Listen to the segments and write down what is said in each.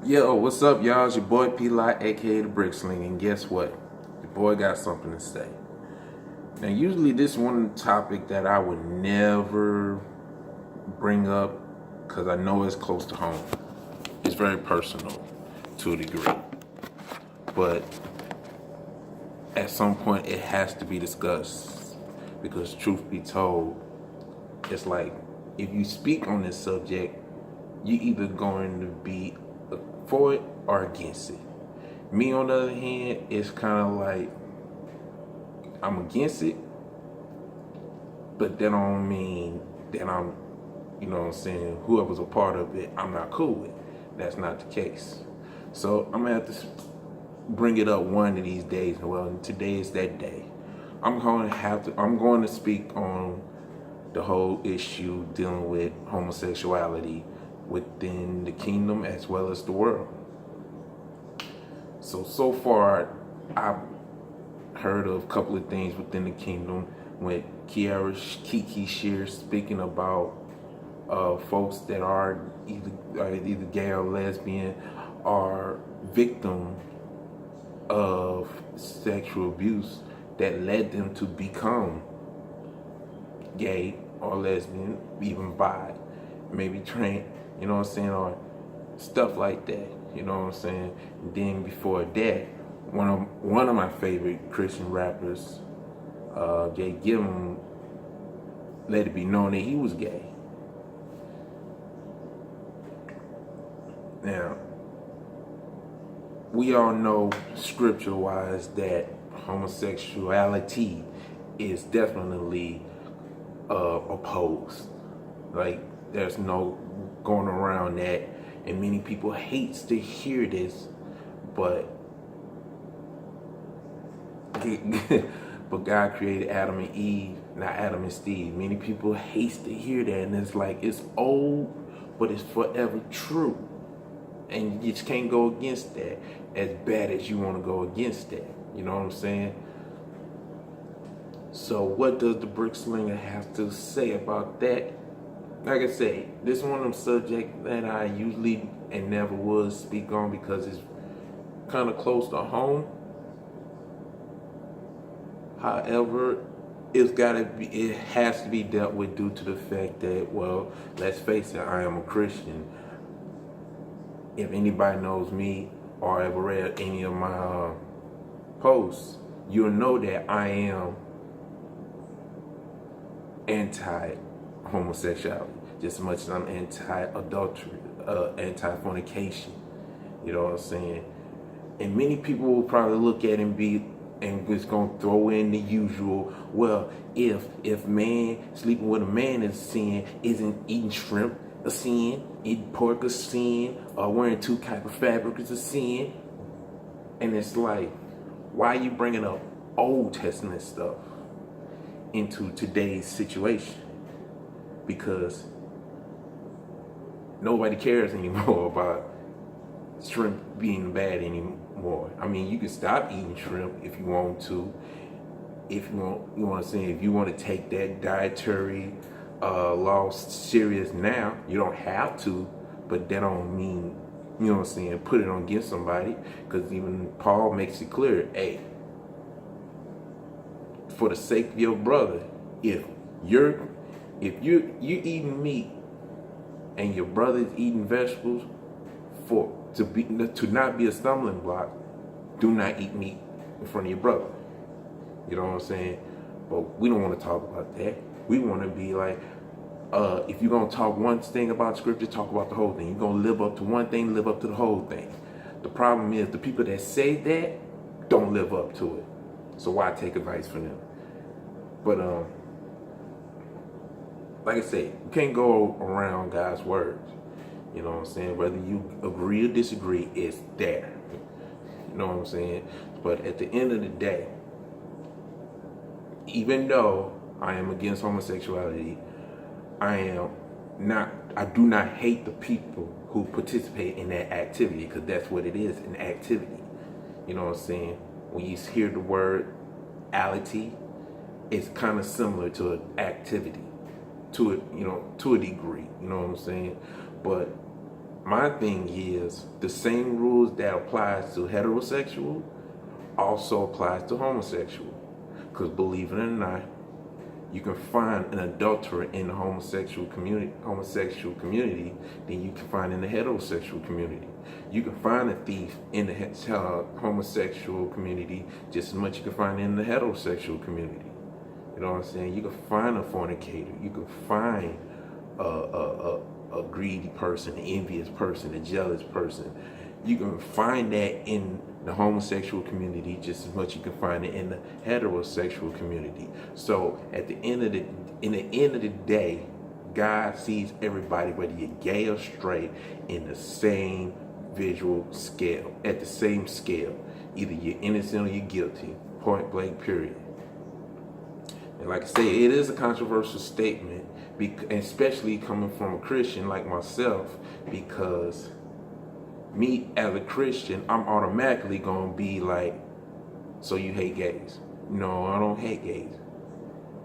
Yo, what's up, y'all? It's your boy P Lot, aka the Brick Sling, and guess what? Your boy got something to say. Now, usually this one topic that I would never bring up because I know it's close to home. It's very personal to a degree, but at some point it has to be discussed because, truth be told, it's like if you speak on this subject, you either going to be for it or against it. Me, on the other hand, it's kind of like I'm against it, but that don't mean that I'm, what I'm saying, whoever's a part of it, I'm not cool with. That's not the case. So I'm gonna have to bring it up one of these days. Well, today is that day. I'm going to speak on the whole issue dealing with homosexuality within the kingdom as well as the world. So far, I've heard of a couple of things within the kingdom with Kiki Shear speaking about folks that are either gay or lesbian are victim of sexual abuse that led them to become gay or lesbian, even bi, maybe trans, or stuff like that, And then before that, one of my favorite Christian rappers, Jay Gibbon, let it be known that he was gay. Now, we all know scripture-wise that homosexuality is definitely opposed. Like, there's no going around that, and many people hates to hear this, but but God created Adam and Eve, not Adam and Steve. Many people hate to hear that, and it's like it's old, but it's forever true. And you just can't go against that as bad as you want to go against that. You know what I'm saying? So what does the Brick Slinger have to say about that? Like I say, this is one of them subjects that I usually and never would speak on because it's kind of close to home. However, it has to be dealt with due to the fact that, well, let's face it, I am a Christian. If anybody knows me or ever read any of my posts, you'll know that I am anti-homosexuality, just as much as I'm anti-adultery, anti-fornication. You know what I'm saying? And many people will probably look at it and just gonna throw in the usual. Well, if man sleeping with a man is a sin, isn't eating shrimp a sin? Eating pork a sin? Or wearing two type of fabric is a sin? And it's like, why are you bringing up Old Testament stuff into today's situation? Because nobody cares anymore about shrimp being bad anymore. I mean, you can stop eating shrimp if you want to. If if you want to take that dietary law serious now, you don't have to, but that don't mean, put it on against somebody, because even Paul makes it clear, hey, for the sake of your brother, if you eating meat and your brother's eating vegetables, to not be a stumbling block, do not eat meat in front of your brother. You know what I'm saying? But we don't want to talk about that. We want to be like, if you're going to talk one thing about scripture, talk about the whole thing. You're going to live up to one thing, live up to the whole thing. The problem is the people that say that don't live up to it. So why take advice from them? But like I said, you can't go around God's words. You know what I'm saying? Whether you agree or disagree, it's there. You know what I'm saying? But at the end of the day, even though I am against homosexuality, I do not hate the people who participate in that activity, because that's what it is, an activity. You know what I'm saying? When you hear the word ality, it's kind of similar to an activity, to a degree. You know what I'm saying? But my thing is the same rules that applies to heterosexual also applies to homosexual. Because believe it or not, you can find an adulterer in the homosexual community than you can find in the heterosexual community. You can find a thief in the homosexual community just as much as you can find in the heterosexual community. You know what I'm saying? You can find a fornicator. You can find a greedy person, an envious person, a jealous person. You can find that in the homosexual community just as much as you can find it in the heterosexual community. So at the end of the day, God sees everybody, whether you're gay or straight, in the same visual scale, at the same scale. Either you're innocent or you're guilty. Point blank, period. And like I say, it is a controversial statement, especially coming from a Christian like myself, because me as a Christian, I'm automatically gonna be like, so you hate gays? No, I don't hate gays,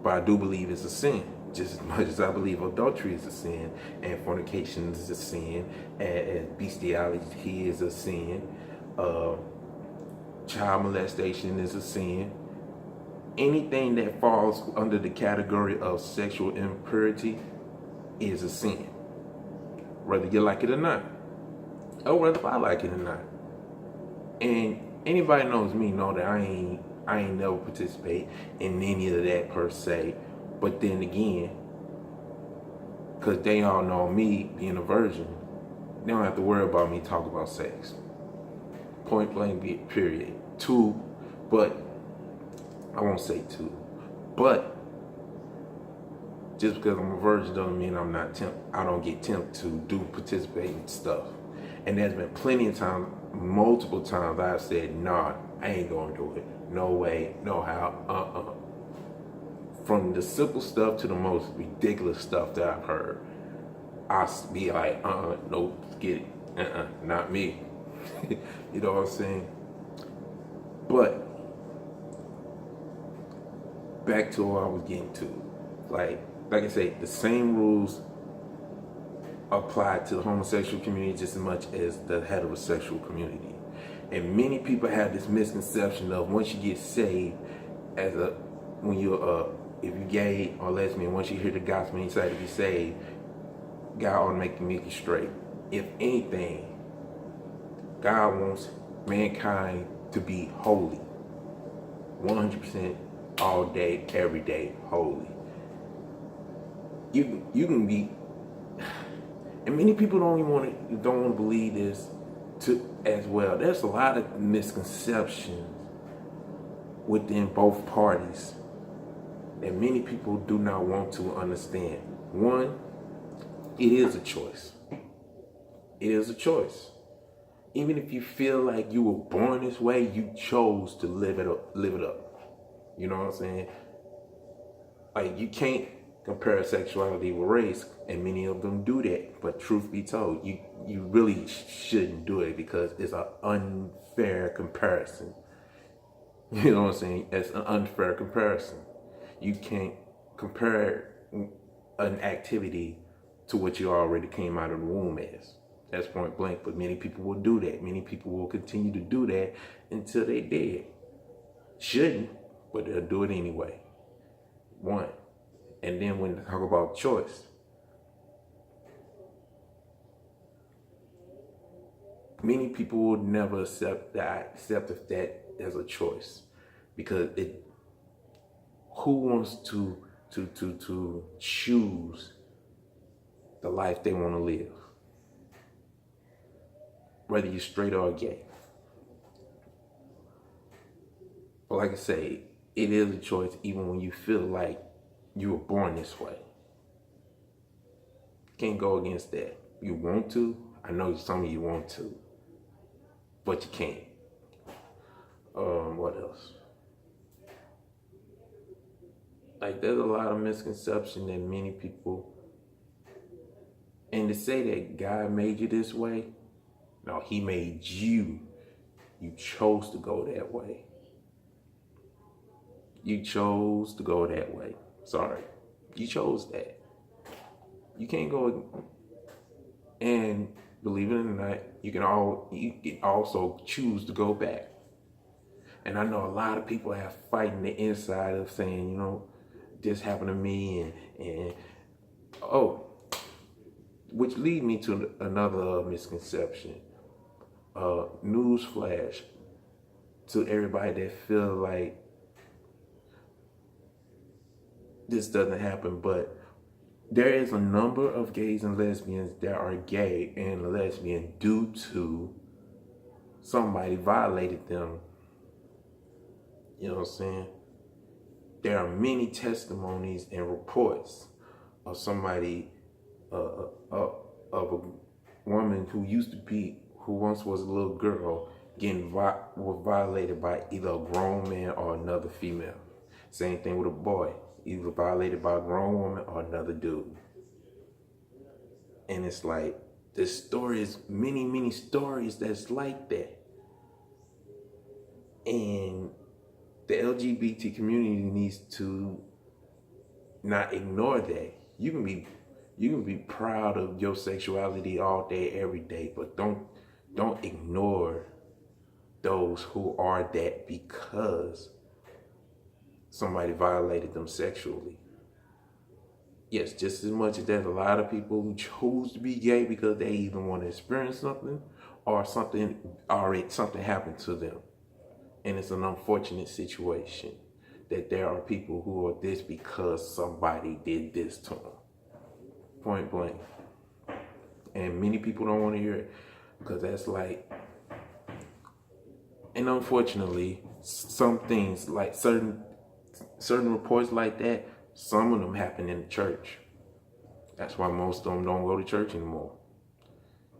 but I do believe it's a sin. Just as much as I believe adultery is a sin, and fornication is a sin, and bestiality is a sin, child molestation is a sin. Anything that falls under the category of sexual impurity is a sin, whether you like it or not, or whether I like it or not. And anybody knows me know that I ain't never participate in any of that per se. But then again, because they all know me being a virgin, they don't have to worry about me talking about sex. Point blank, period. But I won't say two. But just because I'm a virgin doesn't mean I don't get tempted to participate in stuff. And there's been plenty of times, multiple times, I've said, nah, I ain't gonna do it. No way, no how, From the simple stuff to the most ridiculous stuff that I've heard, I'll be like, nope, get it. Not me. You know what I'm saying? But back to what I was getting to. Like I say, the same rules apply to the homosexual community just as much as the heterosexual community. And many people have this misconception of once you get saved, if you're gay or lesbian, once you hear the gospel and you decide to be saved, God automatically make you straight. If anything, God wants mankind to be holy. 100% all day, every day, holy. You can be, and many people don't want to believe this as well. There's a lot of misconceptions within both parties that many people do not want to understand. One, it is a choice. It is a choice. Even if you feel like you were born this way, you chose to live it up. You know what I'm saying? Like, you can't compare sexuality with race, and many of them do that. But truth be told, you really shouldn't do it because it's an unfair comparison. You know what I'm saying? It's an unfair comparison. You can't compare an activity to what you already came out of the womb as. That's point blank. But many people will do that. Many people will continue to do that until they're dead. Shouldn't, but they'll do it anyway. One. And then when they talk about choice, many people will never accept that as a choice, because who wants to choose the life they want to live, whether you're straight or gay? But like I say, it is a choice even when you feel like you were born this way. Can't go against that. You want to. I know some of you want to, but you can't. What else? Like, there's a lot of misconception that many people, and to say that God made you this way, no, He made you. You chose to go that way. You chose to go that way. Sorry. You chose that. You can't go. And believe it or not, you can also choose to go back. And I know a lot of people have fighting the inside of saying, this happened to me, and oh, which lead me to another misconception. News flash to everybody that feel like this doesn't happen, but there is a number of gays and lesbians that are gay and lesbian due to somebody violated them. You know what I'm saying? There are many testimonies and reports of somebody, of a woman who once was a little girl, was violated by either a grown man or another female. Same thing with a boy, either violated by a grown woman or another dude. And it's like, there's stories, many, many stories that's like that. And the LGBT community needs to not ignore that. You can be proud of your sexuality all day, every day, but don't ignore those who are that because somebody violated them sexually. Yes, just as much as there's a lot of people who choose to be gay because they either want to experience something or something happened to them. And it's an unfortunate situation that there are people who are this because somebody did this to them. Point blank. And many people don't want to hear it because that's like, and unfortunately, some things like certain reports like that, some of them happen in the church. That's why most of them don't go to church anymore.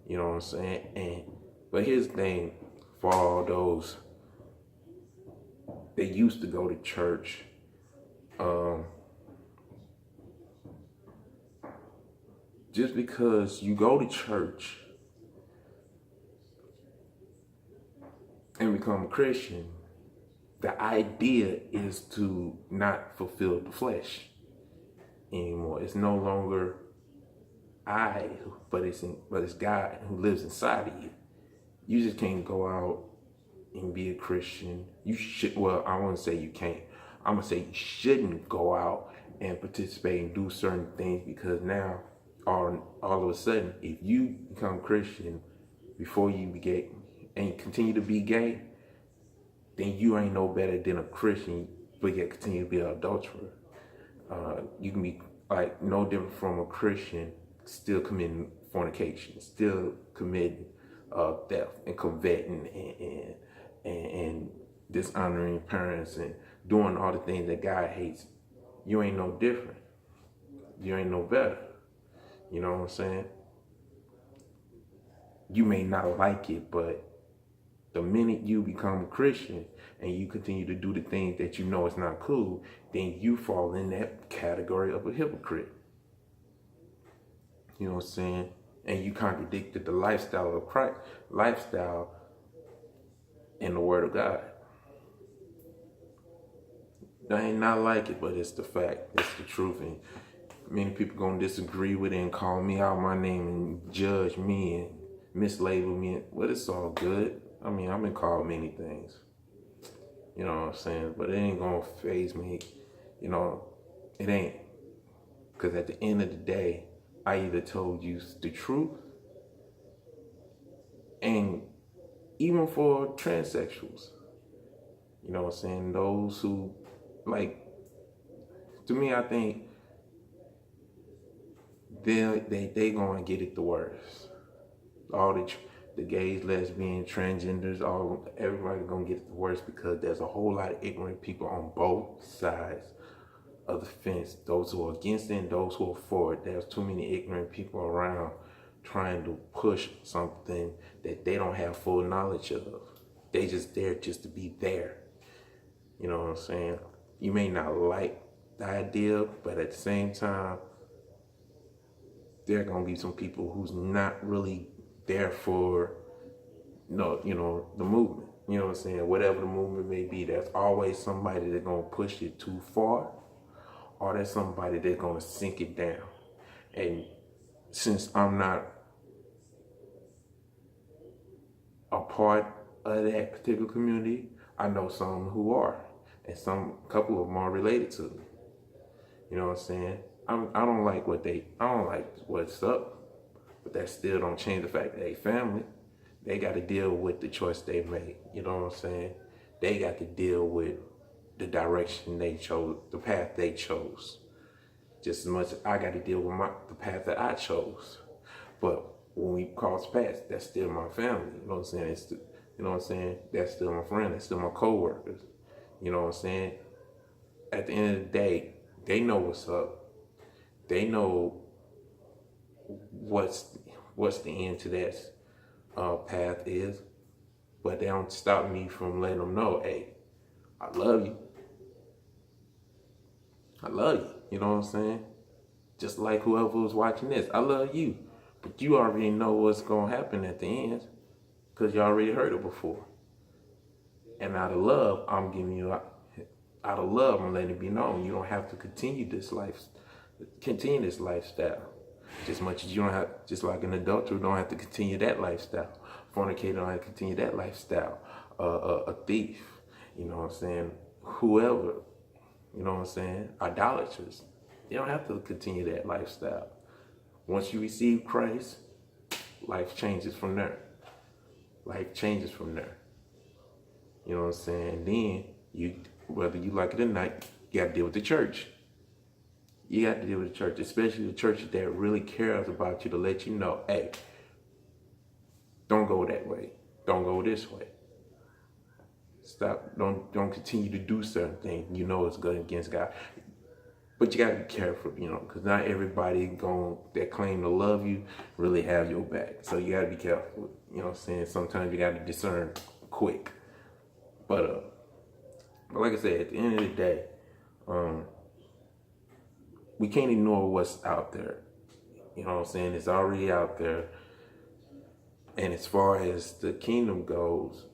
You know what I'm saying? But here's the thing, for all those that used to go to church, just because you go to church and become a Christian, the idea is to not fulfill the flesh anymore. It's no longer I, but it's God who lives inside of you. You just can't go out and be a Christian. You should, well, I won't say you can't. I'm gonna say you shouldn't go out and participate and do certain things because now, all of a sudden, if you become Christian before you be gay and you continue to be gay, then you ain't no better than a Christian, but yet continue to be an adulterer. You can be like no different from a Christian, still committing fornication, still committing theft and coveting and dishonoring parents and doing all the things that God hates. You ain't no different. You ain't no better. You know what I'm saying? You may not like it, but the minute you become a Christian and you continue to do the things that you know is not cool, then you fall in that category of a hypocrite. You know what I'm saying? And you contradicted the lifestyle of Christ, lifestyle in the Word of God. I ain't not like it, but it's the fact. It's the truth. And many people gonna disagree with it and call me out my name and judge me and mislabel me. But it's all good. I mean, I've been called many things. You know what I'm saying? But it ain't gonna faze me. You know, it ain't. Because at the end of the day, I either told you the truth, and even for transsexuals, you know what I'm saying? Those who, like, to me, I think they gonna get it the worst. All the gays, lesbians, transgenders, everybody gonna get it the worst because there's a whole lot of ignorant people on both sides of the fence. Those who are against it and those who are for it. There's too many ignorant people around trying to push something that they don't have full knowledge of. They just there just to be there. You know what I'm saying? You may not like the idea, but at the same time, there are gonna be some people who's not really there for the movement. You know what I'm saying? Whatever the movement may be, there's always somebody that's gonna push it too far, or there's somebody that's gonna sink it down. And since I'm not part of that particular community. I know some who are, and a couple of them are related to me. You know what I'm saying? I don't like I don't like what's up, but that still don't change the fact that they family. They got to deal with the choice they made. You know what I'm saying? They got to deal with the direction they chose, the path they chose. Just as much as I got to deal with the path that I chose. But when we cross paths, that's still my family. You know what I'm saying? You know what I'm saying? That's still my friend. That's still my co-workers. You know what I'm saying? At the end of the day, they know what's up. They know what's the end to that path is. But they don't stop me from letting them know, hey, I love you. I love you. You know what I'm saying? Just like whoever was watching this, I love you. But you already know what's going to happen at the end because you already heard it before. And out of love, I'm letting it be known. You don't have to continue this lifestyle. Just much as you don't have, just like an adulterer don't have to continue that lifestyle. Fornicator don't have to continue that lifestyle. A thief, you know what I'm saying? Whoever, you know what I'm saying? Idolaters, you don't have to continue that lifestyle. Once you receive Christ, life changes from there. Life changes from there. You know what I'm saying? Then whether you like it or not, you got to deal with the church. You got to deal with the church, especially the church that really cares about you, to let you know, hey, don't go that way. Don't go this way. Stop. Don't continue to do certain things. You know it's good against God. But you got to be careful, you know, because not everybody that claim to love you really have your back. So you got to be careful. You know what I'm saying? Sometimes you got to discern quick. But like I said, at the end of the day, we can't ignore what's out there. You know what I'm saying? It's already out there. And as far as the kingdom goes,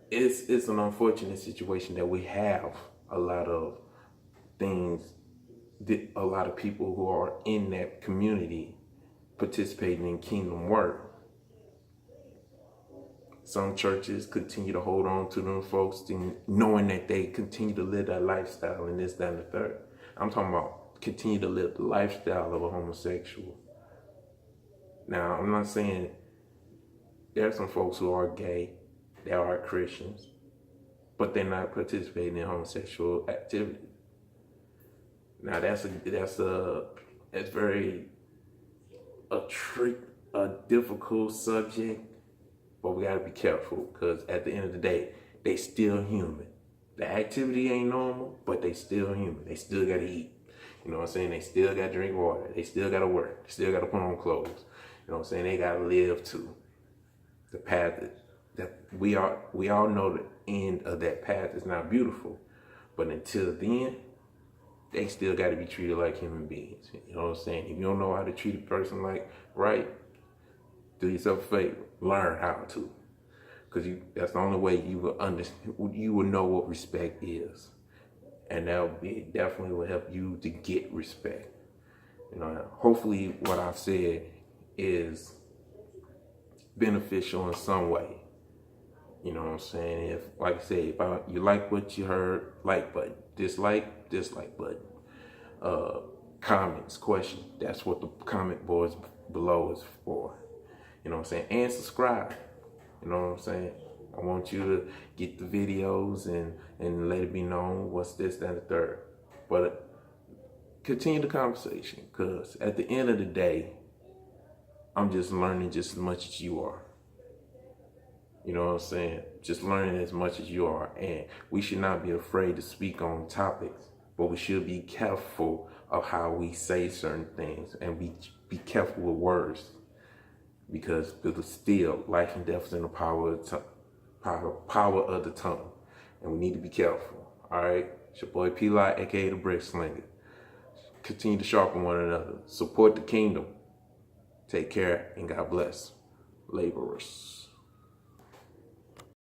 it's an unfortunate situation that we have a lot of things, a lot of people who are in that community participating in kingdom work. Some churches continue to hold on to them folks, knowing that they continue to live that lifestyle and this, that, and the third. I'm talking about continue to live the lifestyle of a homosexual. Now, I'm not saying there are some folks who are gay, they are Christians, but they're not participating in homosexual activity. Now, that's very a difficult subject. But we gotta be careful because at the end of the day, they still human. The activity ain't normal, but they still human. They still gotta eat. You know what I'm saying? They still gotta drink water. They still gotta work. They still gotta put on clothes. You know what I'm saying? They gotta live too. The path that we all know the end of that path is not beautiful. But until then, they still gotta be treated like human beings. You know what I'm saying? If you don't know how to treat a person right, do yourself a favor. Learn how to, because that's the only way you will understand. You will know what respect is, and definitely will help you to get respect. You know, hopefully what I've said is beneficial in some way. You know what I'm saying? If, like I said, if you like what you heard, like button, dislike button, comments, questions. That's what the comment boards below is for. You know what I'm saying? And subscribe. You know what I'm saying? I want you to get the videos and let it be known what's this, that, and the third. But continue the conversation, because at the end of the day, I'm just learning just as much as you are. You know what I'm saying? Just learning as much as you are. And we should not be afraid to speak on topics, but we should be careful of how we say certain things and be careful with words. Because still, life and death is in the power of the tongue. And we need to be careful. All right? It's your boy P-Lot, a.k.a. the Brick Slinger. Continue to sharpen one another. Support the kingdom. Take care and God bless. Laborers.